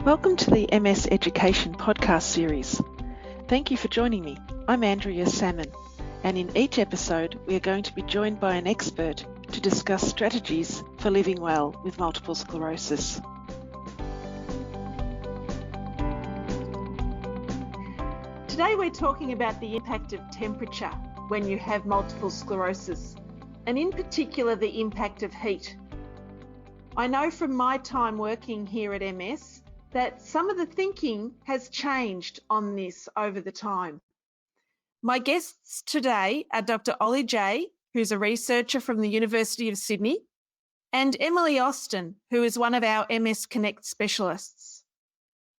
Welcome to the MS Education podcast series. Thank you for joining me. I'm Andrea Salmon, and in each episode we are going to be joined by an expert to discuss strategies for living well with multiple sclerosis. Today we're talking about the impact of temperature when you have multiple sclerosis, and in particular the impact of heat. I know from my time working here at MS that some of the thinking has changed on this over the time. My guests today are Dr Ollie Jay, who's a researcher from the University of Sydney, and Emily Austin, who is one of our MS Connect specialists.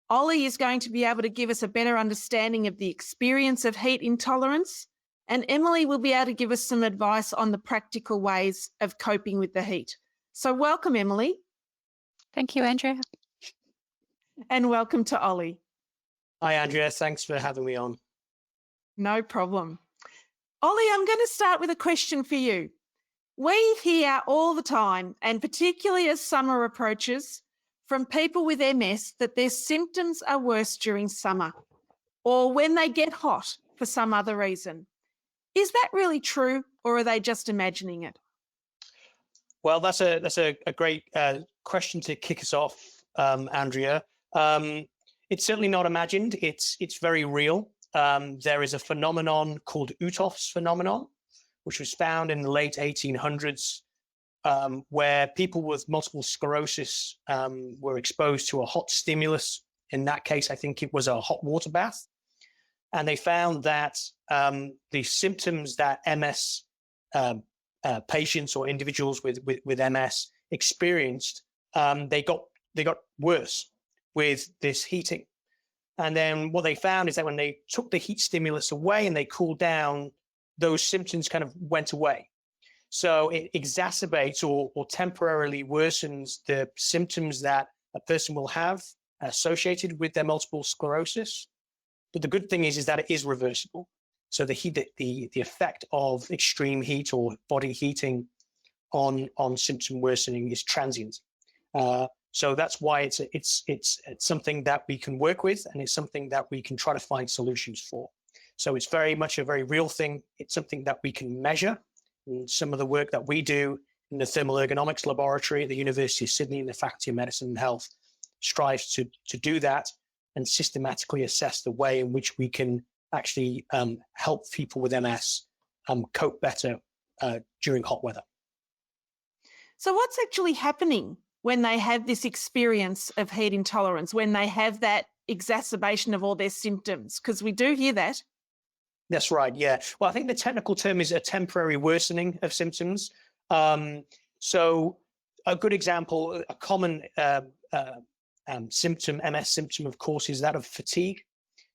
Ollie is going to be able to give us a better understanding of the experience of heat intolerance, and Emily will be able to give us some advice on the practical ways of coping with the heat. So welcome, Emily. Thank you, Andrea. And welcome to Ollie. Hi, Andrea. Thanks for having me on. No problem. Ollie, I'm going to start with a question for you. We hear all the time, and particularly as summer approaches, from people with MS that their symptoms are worse during summer or when they get hot for some other reason. Is that really true, or are they just imagining it? Well, that's a great question to kick us off, Andrea. It's certainly not imagined. It's very real. There is a phenomenon called Uthoff's phenomenon, which was found in the late 1800s, where people with multiple sclerosis were exposed to a hot stimulus. In that case, I think it was a hot water bath. And they found that the symptoms that MS patients or individuals with MS experienced, they got worse with this heating. And then what they found is that when they took the heat stimulus away and they cooled down, those symptoms kind of went away. So it exacerbates or temporarily worsens the symptoms that a person will have associated with their multiple sclerosis. But the good thing is that it is reversible. So the effect of extreme heat or body heating on symptom worsening is transient. So that's why it's something that we can work with, and it's something that we can try to find solutions for. So it's very much a very real thing. It's something that we can measure. And some of the work that we do in the thermal ergonomics laboratory at the University of Sydney in the Faculty of Medicine and Health strives to do that and systematically assess the way in which we can actually help people with MS cope better during hot weather. So what's actually happening when they have this experience of heat intolerance, when they have that exacerbation of all their symptoms? Because we do hear that. That's right, yeah. Well, I think the technical term is a temporary worsening of symptoms. So a good example, a common symptom, MS symptom, of course, is that of fatigue.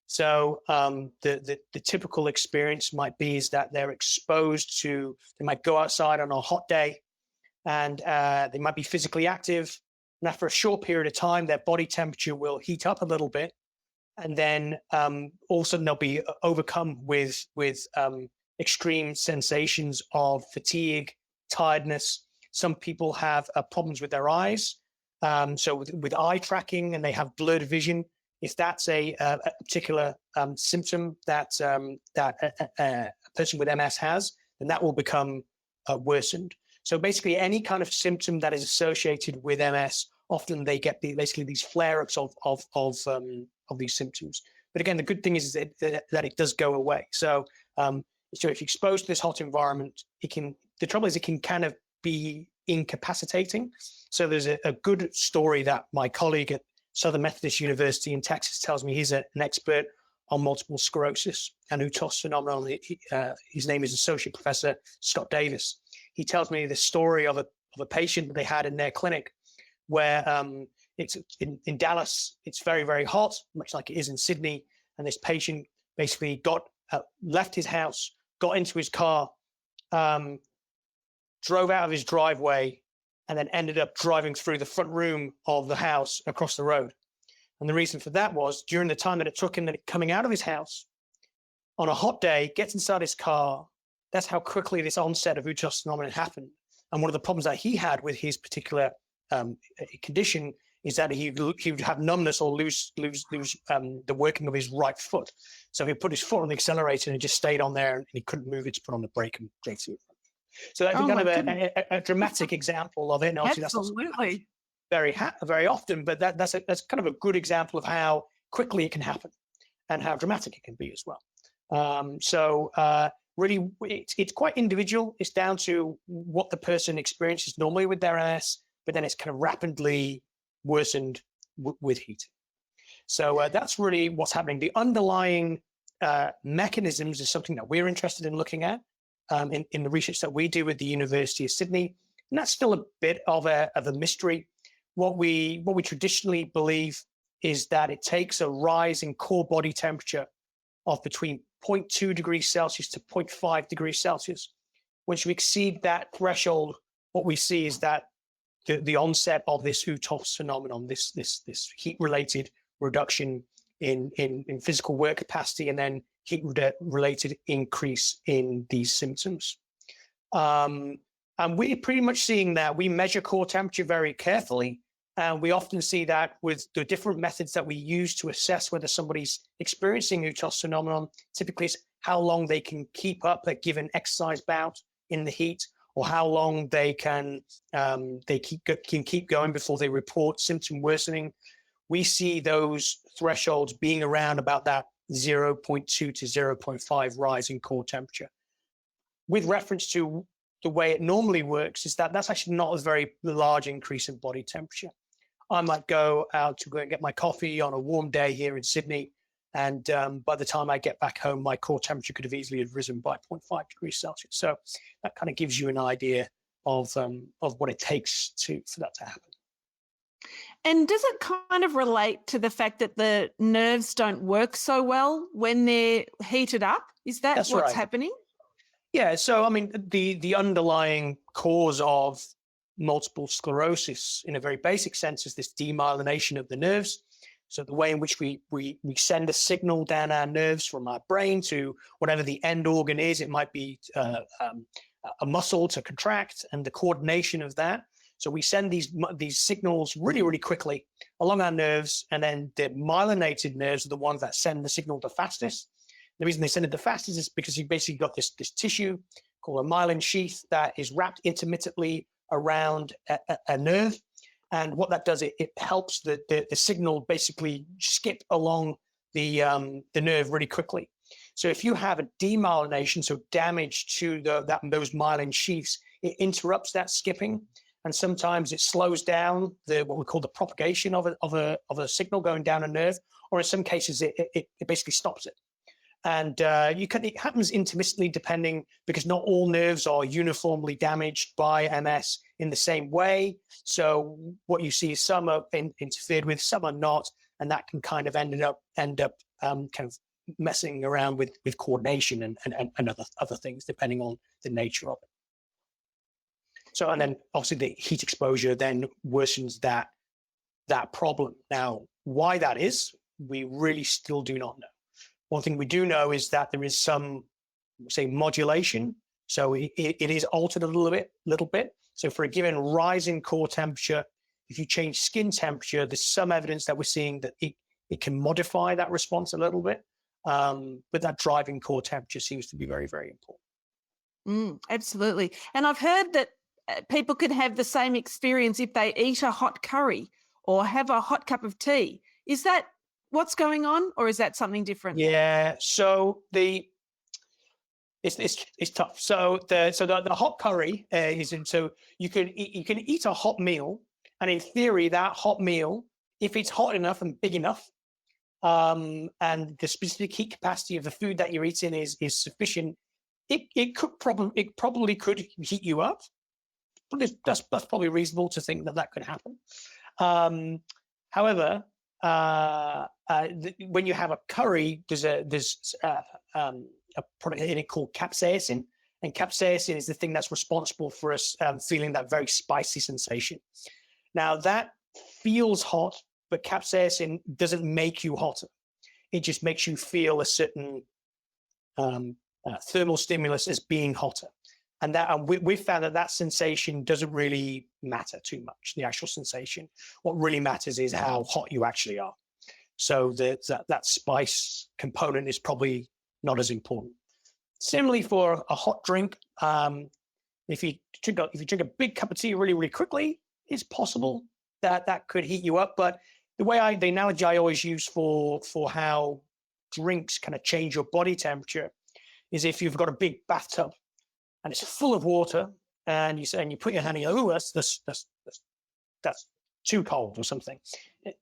So the typical experience might be is that they're exposed to, they might go outside on a hot day and they might be physically active. And after a short period of time, their body temperature will heat up a little bit. And then all of a sudden they'll be overcome with extreme sensations of fatigue, tiredness. Some people have problems with their eyes. So with eye tracking, and they have blurred vision. If that's a particular symptom that a person with MS has, then that will become worsened. So basically, any kind of symptom that is associated with MS, often they get basically these flare-ups of these symptoms. But again, the good thing is that it does go away. So if you're exposed to this hot environment, the trouble is it can kind of be incapacitating. So there's a good story that my colleague at Southern Methodist University in Texas tells me. He's an expert on multiple sclerosis and Uthoff's phenomenon. His name is Associate Professor Scott Davis. He tells me the story of a patient that they had in their clinic where it's in Dallas, it's very, very hot, much like it is in Sydney. And this patient basically left his house, got into his car, drove out of his driveway, and then ended up driving through the front room of the house across the road. And the reason for that was during the time that it took him coming out of his house on a hot day, gets inside his car. That's how quickly this onset of Uthoff's phenomenon happened. And one of the problems that he had with his particular condition is that he would have numbness or lose the working of his right foot. So he put his foot on the accelerator and it just stayed on there, and he couldn't move it to put on the brake and go through. So that's kind of a dramatic example of it. And obviously Absolutely. That's very often, but that's kind of a good example of how quickly it can happen and how dramatic it can be as well. Really, it's quite individual. It's down to what the person experiences normally with their MS, but then it's kind of rapidly worsened with heat. So that's really what's happening. The underlying mechanisms is something that we're interested in looking at in the research that we do with the University of Sydney, and that's still a bit of a mystery. What we traditionally believe is that it takes a rise in core body temperature of between 0.2 degrees Celsius to 0.5 degrees Celsius. Once you exceed that threshold, what we see is that the onset of this UTOS phenomenon, this heat-related reduction in physical work capacity, and then heat-related increase in these symptoms. And we're pretty much seeing that. We measure core temperature very carefully, and we often see that with the different methods that we use to assess whether somebody's experiencing UTOS phenomenon. Typically, it's how long they can keep up a given exercise bout in the heat, or how long they can keep going before they report symptom worsening. We see those thresholds being around about that 0.2 to 0.5 rise in core temperature. With reference to the way it normally works, is that that's actually not a very large increase in body temperature. I might go out to go and get my coffee on a warm day here in Sydney, and by the time I get back home, my core temperature could have easily risen by 0.5 degrees Celsius. So that kind of gives you an idea of what it takes for that to happen. And does it kind of relate to the fact that the nerves don't work so well when they're heated up? Is that what's right. happening? Yeah, so I mean, the underlying cause of multiple sclerosis in a very basic sense is this demyelination of the nerves. So the way in which we send a signal down our nerves from our brain to whatever the end organ is, it might be a muscle to contract, and the coordination of that. So we send these signals really, really quickly along our nerves, and then the myelinated nerves are the ones that send the signal the fastest. The reason they send it the fastest is because you've basically got this tissue called a myelin sheath that is wrapped intermittently around a nerve. And what that does, it helps the signal basically skip along the nerve really quickly. So if you have a demyelination, so damage to those myelin sheaths, it interrupts that skipping, and sometimes it slows down what we call the propagation of a signal going down a nerve, or in some cases it basically stops it. And it happens intermittently, depending, because not all nerves are uniformly damaged by MS in the same way. So what you see is some are interfered with, some are not, and that can kind of end up kind of messing around with coordination and other things, depending on the nature of it. So, and then obviously the heat exposure then worsens that problem. Now, why that is, we really still do not know. One thing we do know is that there is some, say, modulation. So it is altered a little bit. So for a given rise in core temperature, if you change skin temperature, there's some evidence that we're seeing that it can modify that response a little bit. But that driving core temperature seems to be very, very important. Absolutely. And I've heard that people can have the same experience if they eat a hot curry or have a hot cup of tea. Is that what's going on, or is that something different? Yeah, so it's tough. So the hot curry so you can eat a hot meal, and in theory that hot meal, if it's hot enough and big enough, and the specific heat capacity of the food that you're eating is sufficient, it probably could heat you up. But that's probably reasonable to think that could happen. However, when you have a curry, there's a product in it called capsaicin, and capsaicin is the thing that's responsible for us feeling that very spicy sensation. Now that feels hot, but capsaicin doesn't make you hotter. It just makes you feel a certain thermal stimulus as being hotter. And we found that sensation doesn't really matter too much, the actual sensation. What really matters is how hot you actually are. So that spice component is probably not as important. Similarly, for a hot drink, if you drink a big cup of tea really, really quickly, it's possible that could heat you up. But the analogy I always use for how drinks kind of change your body temperature is if you've got a big bathtub and it's full of water, and you put your hand in, oh, that's too cold or something.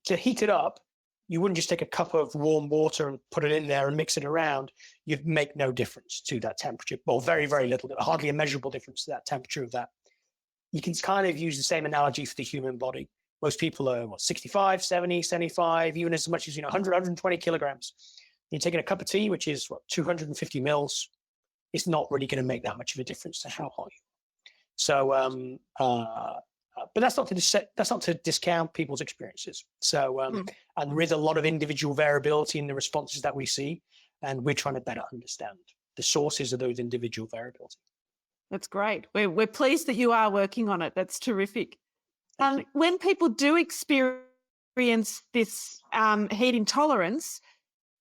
To heat it up, you wouldn't just take a cup of warm water and put it in there and mix it around. You'd make no difference to that temperature, or very, very little, hardly a measurable difference to that temperature of that. You can kind of use the same analogy for the human body. Most people are 65, 70, 75, even as much as 100, 120 kilograms. You're taking a cup of tea, which is 250 mils. It's not really going to make that much of a difference to how hot you are. So, but that's not to discount people's experiences. So, and there is a lot of individual variability in the responses that we see, and we're trying to better understand the sources of those individual variability. That's great. We're pleased that you are working on it. That's terrific. When people do experience this heat intolerance,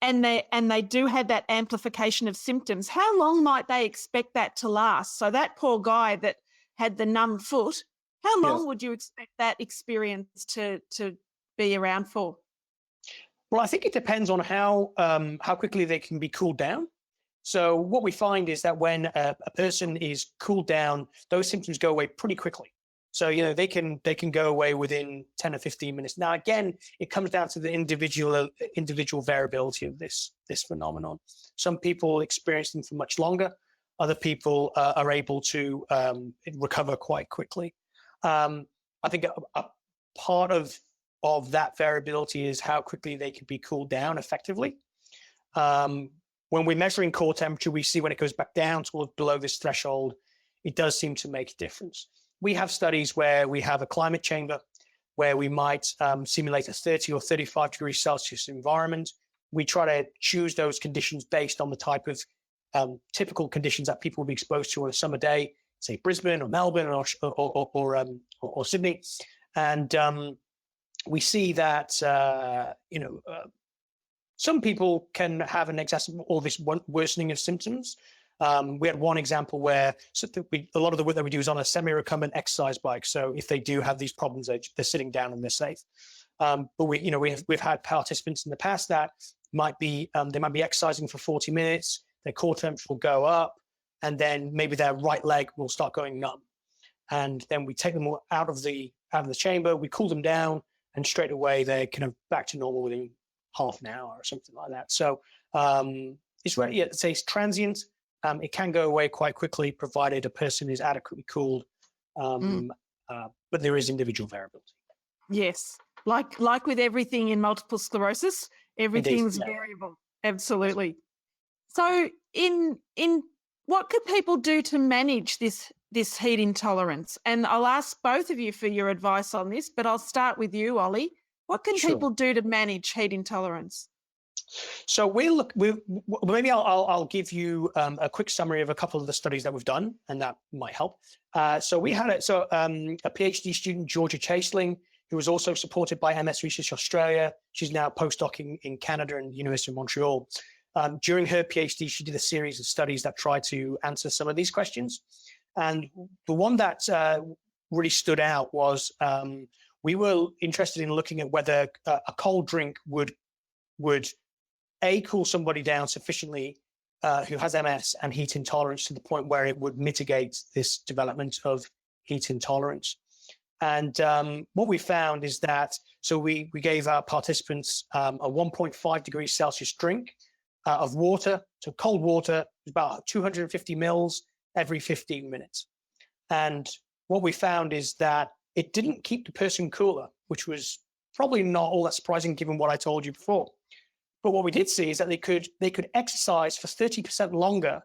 and they do have that amplification of symptoms, how long might they expect that to last? So that poor guy that had the numb foot, how long would you expect that experience to be around for? Well, I think it depends on how quickly they can be cooled down. So what we find is that when a person is cooled down, those symptoms go away pretty quickly. So they can go away within 10 or 15 minutes. Now, again, it comes down to the individual variability of this phenomenon. Some people experience them for much longer. Other people are able to recover quite quickly. I think a part of that variability is how quickly they can be cooled down effectively. When we're measuring core temperature, we see when it goes back down towards below this threshold, it does seem to make a difference. We have studies where we have a climate chamber where we might simulate a 30 or 35 degrees Celsius environment. We try to choose those conditions based on the type of typical conditions that people will be exposed to on a summer day, say Brisbane or Melbourne or Sydney. And we see that, some people can have an exacerbation or this worsening of symptoms. We had one example where a lot of the work that we do is on a semi-recumbent exercise bike. So if they do have these problems, they're sitting down and they're safe. But we've had participants in the past that they might be exercising for 40 minutes. Their core temperature will go up, and then maybe their right leg will start going numb. And then we take them out of the chamber, we cool them down, and straight away they're kind of back to normal within half an hour or something like that. So it's transient. It can go away quite quickly, provided a person is adequately cooled. But there is individual variability. Yes, like with everything in multiple sclerosis, everything's variable. Absolutely. So, in what can people do to manage this heat intolerance? And I'll ask both of you for your advice on this, but I'll start with you, Ollie. What can people do to manage heat intolerance? So maybe I'll give you a quick summary of a couple of the studies that we've done, and that might help. So we had a PhD student, Georgia Chaseling, who was also supported by MS Research Australia. She's now postdocing in Canada and the University of Montreal. During her PhD, she did a series of studies that tried to answer some of these questions. And the one that really stood out was we were interested in looking at whether a cold drink would cool somebody down sufficiently who has MS and heat intolerance to the point where it would mitigate this development of heat intolerance. And what we found is that, so we gave our participants a 1.5 degrees Celsius drink of water, so cold water, about 250 mils every 15 minutes. And what we found is that it didn't keep the person cooler, which was probably not all that surprising given what I told you before. But what we did see is that they could exercise for 30% longer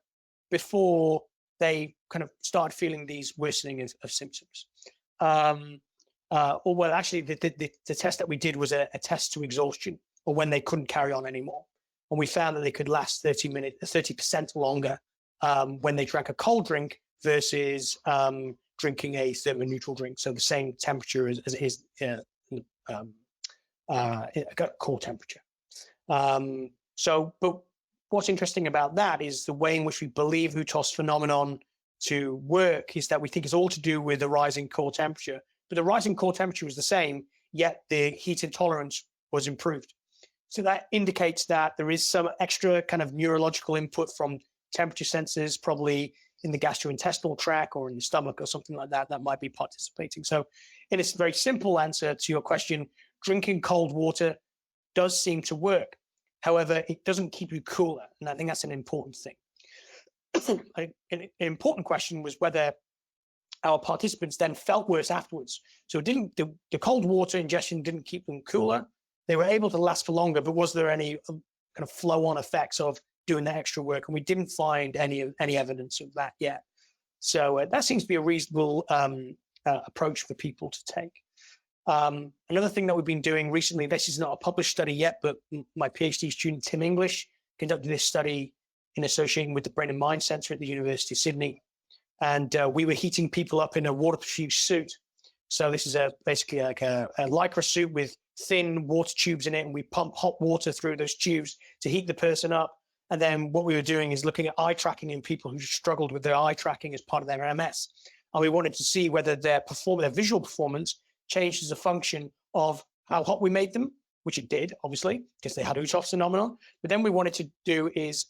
before they kind of started feeling these worsening of symptoms. Actually, the test that we did was a test to exhaustion, or when they couldn't carry on anymore. And we found that they could last 30% longer when they drank a cold drink versus drinking a thermoneutral drink, so the same temperature as it is core temperature. But what's interesting about that is the way in which we believe Hutos phenomenon to work is that we think it's all to do with the rising core temperature, but the rising core temperature was the same, yet the heat intolerance was improved. So that indicates that there is some extra kind of neurological input from temperature sensors, probably in the gastrointestinal tract or in the stomach or something like that, that might be participating. So in a very simple answer to your question, drinking cold water does seem to work. However, it doesn't keep you cooler, and I think that's an important thing. An important question was whether our participants then felt worse afterwards. So it didn't, the cold water ingestion didn't keep them cooler. They were able to last for longer, but was there any kind of flow-on effects of doing that extra work? And we didn't find any evidence of that yet. So that seems to be a reasonable approach for people to take. Another thing that we've been doing recently, this is not a published study yet, but my PhD student, Tim English, conducted this study in association with the Brain and Mind Centre at the University of Sydney. And we were heating people up in a water-perfused suit. So this is basically like a lycra suit with thin water tubes in it, and we pump hot water through those tubes to heat the person up. And then what we were doing is looking at eye tracking in people who struggled with their eye tracking as part of their MS. And we wanted to see whether their visual performance changed as a function of how hot we made them, which it did, obviously, because they had Hutos phenomenon. But then we wanted to do is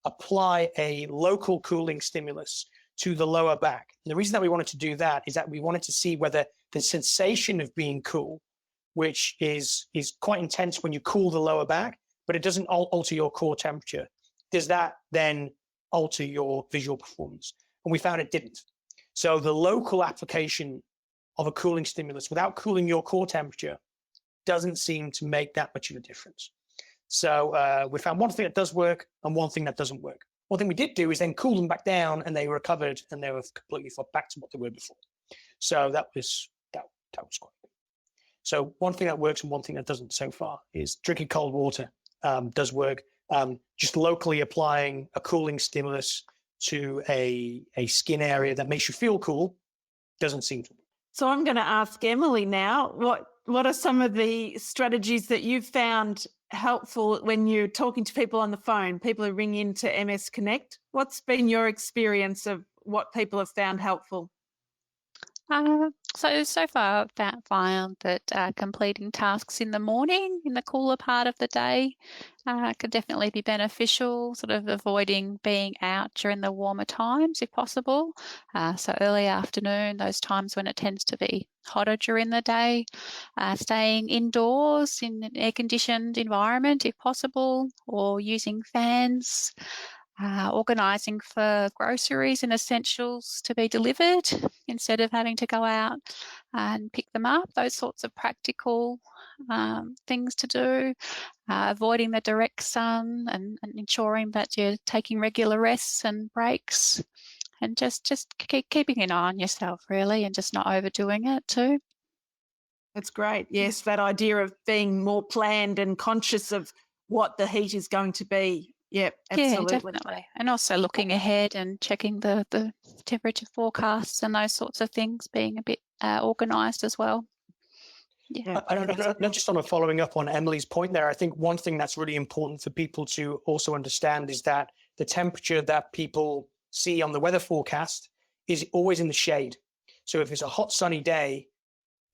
apply a local cooling stimulus to the lower back. And the reason that we wanted to do that is that we wanted to see whether the sensation of being cool, which is quite intense when you cool the lower back, but it doesn't alter your core temperature, does that then alter your visual performance? And we found it didn't. So the local application of a cooling stimulus without cooling your core temperature doesn't seem to make that much of a difference. So we found one thing that does work and one thing that doesn't work. One thing we did do is then cool them back down, and they recovered, and they were completely back to what they were before. So that was quite good. So one thing that works and one thing that doesn't so far is drinking cold water does work. Just locally applying a cooling stimulus to a skin area that makes you feel cool doesn't seem to work. So I'm going to ask Emily now, what are some of the strategies that you've found helpful when you're talking to people on the phone, people who ring into MS Connect? What's been your experience of what people have found helpful? So far I've found that completing tasks in the morning, in the cooler part of the day, could definitely be beneficial, sort of avoiding being out during the warmer times if possible. So early afternoon, those times when it tends to be hotter during the day, staying indoors in an air-conditioned environment if possible, or using fans. Organising for groceries and essentials to be delivered instead of having to go out and pick them up. Those sorts of practical things to do. Avoiding the direct sun and ensuring that you're taking regular rests and breaks, and just keeping an eye on yourself really, and just not overdoing it too. That's great. Yes, that idea of being more planned and conscious of what the heat is going to be. Yep, absolutely. Yeah, definitely. And also looking ahead and checking the temperature forecasts and those sorts of things, being a bit organised as well. Yeah. Not just on a following up on Emily's point there, I think one thing that's really important for people to also understand is that the temperature that people see on the weather forecast is always in the shade. So if it's a hot sunny day,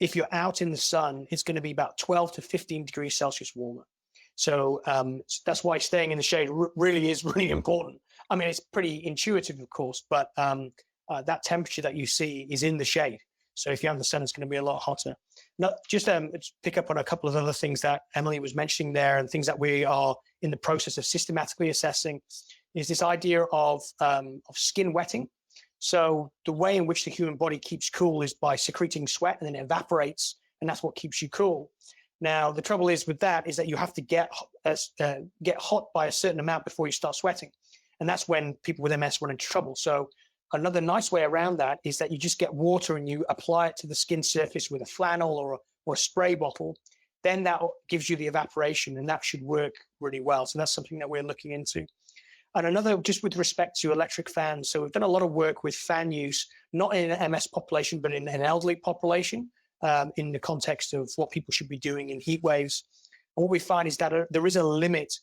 if you're out in the sun, it's going to be about 12 to 15 degrees Celsius warmer. So that's why staying in the shade really is really important. I mean, it's pretty intuitive, of course, but that temperature that you see is in the shade. So if you're in the sun, it's going to be a lot hotter. Not just pick up on a couple of other things that Emily was mentioning there, and things that we are in the process of systematically assessing, is this idea of skin wetting. So the way in which the human body keeps cool is by secreting sweat, and then it evaporates, and that's what keeps you cool. Now, the trouble is with that is that you have to get hot by a certain amount before you start sweating. And that's when people with MS run into trouble. So another nice way around that is that you just get water and you apply it to the skin surface with a flannel or a spray bottle. Then that gives you the evaporation, and that should work really well. So that's something that we're looking into. And another, just with respect to electric fans, so we've done a lot of work with fan use, not in an MS population, but in an elderly population, in the context of what people should be doing in heat waves. And what we find is that there is a limit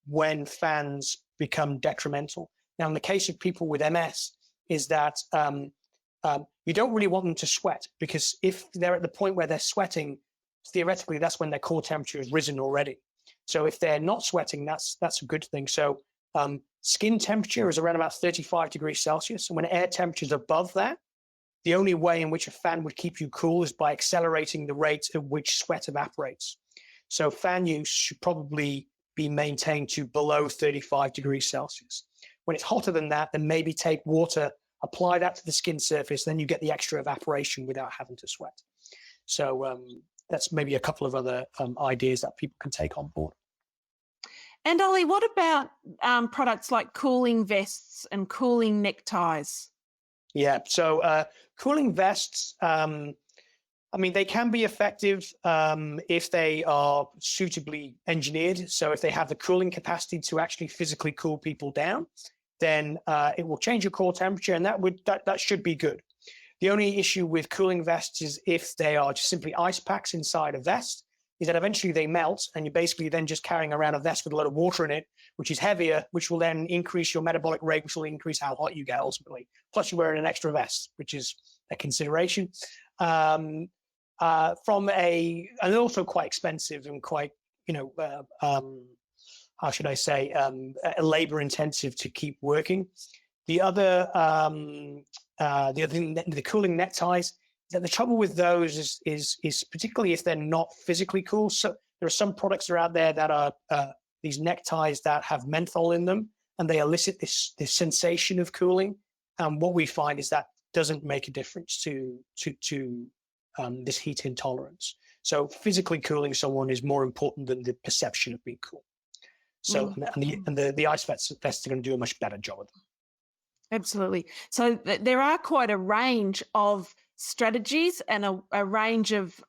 when fans become detrimental. Now, in the case of people with MS, is that you don't really want them to sweat, because if they're at the point where they're sweating, theoretically, that's when their core temperature has risen already. So if they're not sweating, that's a good thing. So skin temperature is around about 35 degrees Celsius. And when air temperature is above that, the only way in which a fan would keep you cool is by accelerating the rate at which sweat evaporates. So fan use should probably be maintained to below 35 degrees Celsius. When it's hotter than that, then maybe take water, apply that to the skin surface, then you get the extra evaporation without having to sweat. So that's maybe a couple of other ideas that people can take on board. And Ollie, what about products like cooling vests and cooling neckties? Yeah, so cooling vests, I mean, they can be effective if they are suitably engineered. So if they have the cooling capacity to actually physically cool people down, then it will change your core temperature, and that should be good. The only issue with cooling vests is if they are just simply ice packs inside a vest, is that eventually they melt, and you're basically then just carrying around a vest with a lot of water in it, which is heavier, which will then increase your metabolic rate, which will increase how hot you get ultimately. Plus you're wearing an extra vest, which is a consideration. And also quite expensive and quite, how should I say, labor intensive to keep working. The other thing, the cooling neckties, that the trouble with those is particularly if they're not physically cool. So there are some products that are out there that are these neckties that have menthol in them, and they elicit this sensation of cooling. And what we find is that doesn't make a difference to this heat intolerance. So physically cooling someone is more important than the perception of being cool. So the ice vests are going to do a much better job of them. Absolutely. So there are quite a range of strategies and a range of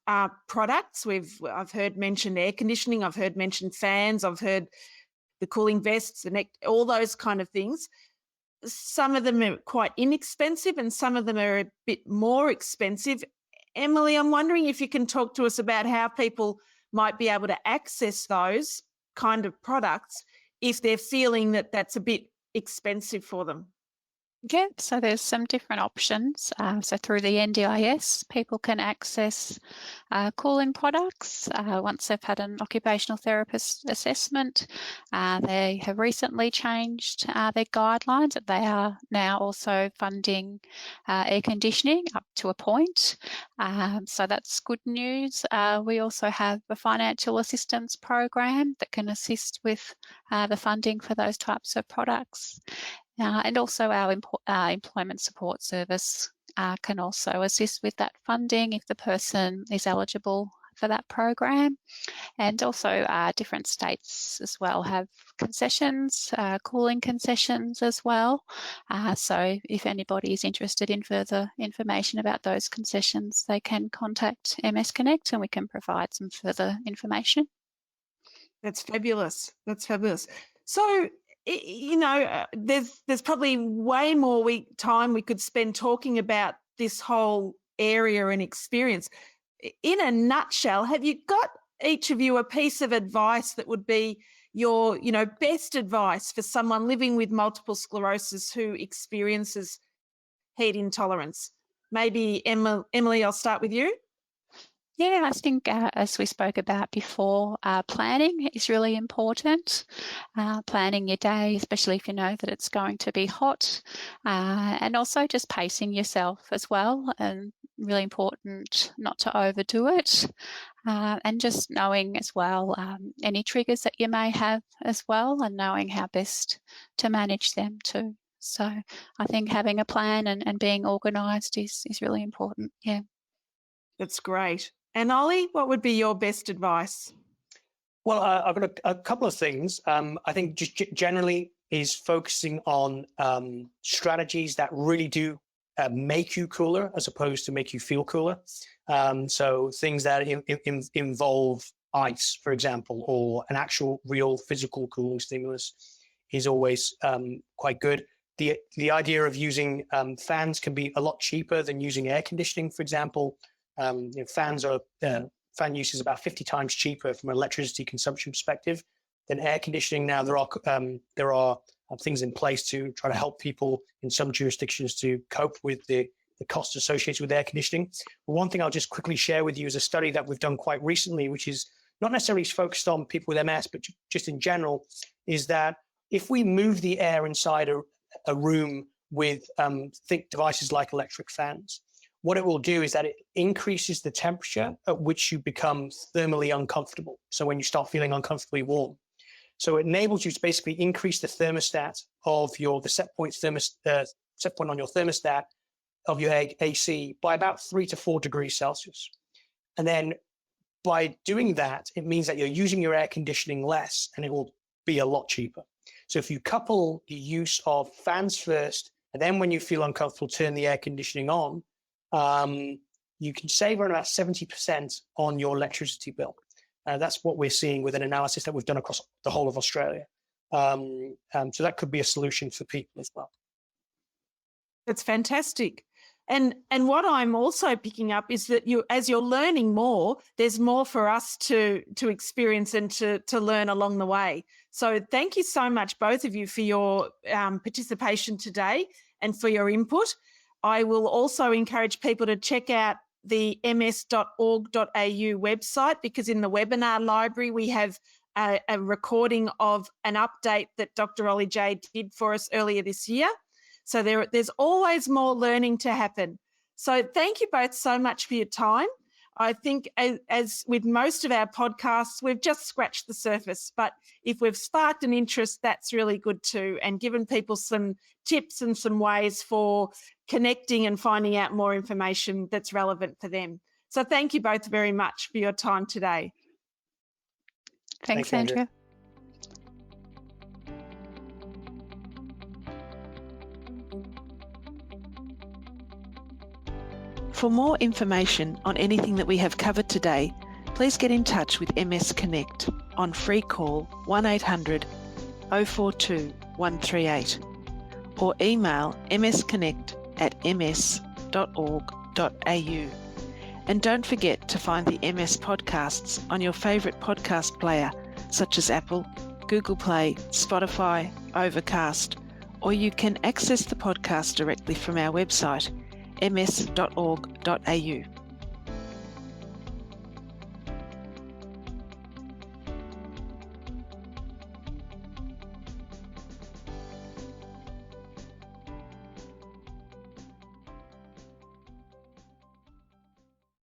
products. I've heard mentioned air conditioning, I've heard mentioned fans, I've heard the cooling vests, the neck, all those kind of things. Some of them are quite inexpensive and some of them are a bit more expensive. Emily, I'm wondering if you can talk to us about how people might be able to access those kind of products if they're feeling that that's a bit expensive for them. Yeah, so there's some different options. So through the NDIS, people can access cooling products once they've had an occupational therapist assessment. They have recently changed their guidelines that they are now also funding air conditioning up to a point. So that's good news. We also have a financial assistance program that can assist with the funding for those types of products. And also our employment support service can also assist with that funding if the person is eligible for that program. And also different states as well have concessions, cooling concessions as well. So if anybody is interested in further information about those concessions, they can contact MS Connect and we can provide some further information. That's fabulous. That's fabulous. So, there's probably way more time we could spend talking about this whole area and experience. In a nutshell, have you got, each of you, a piece of advice that would be your, best advice for someone living with multiple sclerosis who experiences heat intolerance? Maybe Emily, I'll start with you. Yeah, I think as we spoke about before, planning is really important. Planning your day, especially if you know that it's going to be hot, and also just pacing yourself as well. And really important not to overdo it. And just knowing as well any triggers that you may have as well, and knowing how best to manage them too. So I think having a plan and being organised is really important. Yeah. That's great. And Ollie, what would be your best advice? Well, I've got a couple of things. I think just generally is focusing on strategies that really do make you cooler as opposed to make you feel cooler. So things that involve ice, for example, or an actual real physical cooling stimulus is always quite good. The idea of using fans can be a lot cheaper than using air conditioning, for example. Fan use is about 50 times cheaper from an electricity consumption perspective than air conditioning. Now, there are things in place to try to help people in some jurisdictions to cope with the costs associated with air conditioning. But one thing I'll just quickly share with you is a study that we've done quite recently, which is not necessarily focused on people with MS, but just in general, is that if we move the air inside a room with think devices like electric fans, what it will do is that it increases the temperature at which you become thermally uncomfortable. So when you start feeling uncomfortably warm. So it enables you to basically increase the thermostat of the set point on your thermostat of your AC by about 3 to 4 degrees Celsius. And then by doing that, it means that you're using your air conditioning less, and it will be a lot cheaper. So if you couple the use of fans first, and then when you feel uncomfortable, turn the air conditioning on, you can save around about 70% on your electricity bill. That's what we're seeing with an analysis that we've done across the whole of Australia. So that could be a solution for people as well. That's fantastic. And what I'm also picking up is that as you're learning more, there's more for us to experience and to learn along the way. So thank you so much, both of you, for your participation today and for your input. I will also encourage people to check out the ms.org.au website, because in the webinar library we have a recording of an update that Dr. Ollie Jay did for us earlier this year. So there's always more learning to happen. So thank you both so much for your time. I think as with most of our podcasts, we've just scratched the surface, but if we've sparked an interest, that's really good too, and given people some tips and some ways for connecting and finding out more information that's relevant for them. So thank you both very much for your time today. Thanks, Andrea. For more information on anything that we have covered today, please get in touch with MS Connect on free call 1800 042 138 or email msconnect@ms.org.au. And don't forget to find the MS podcasts on your favourite podcast player such as Apple, Google Play, Spotify, Overcast, or you can access the podcast directly from our website ms.org.au.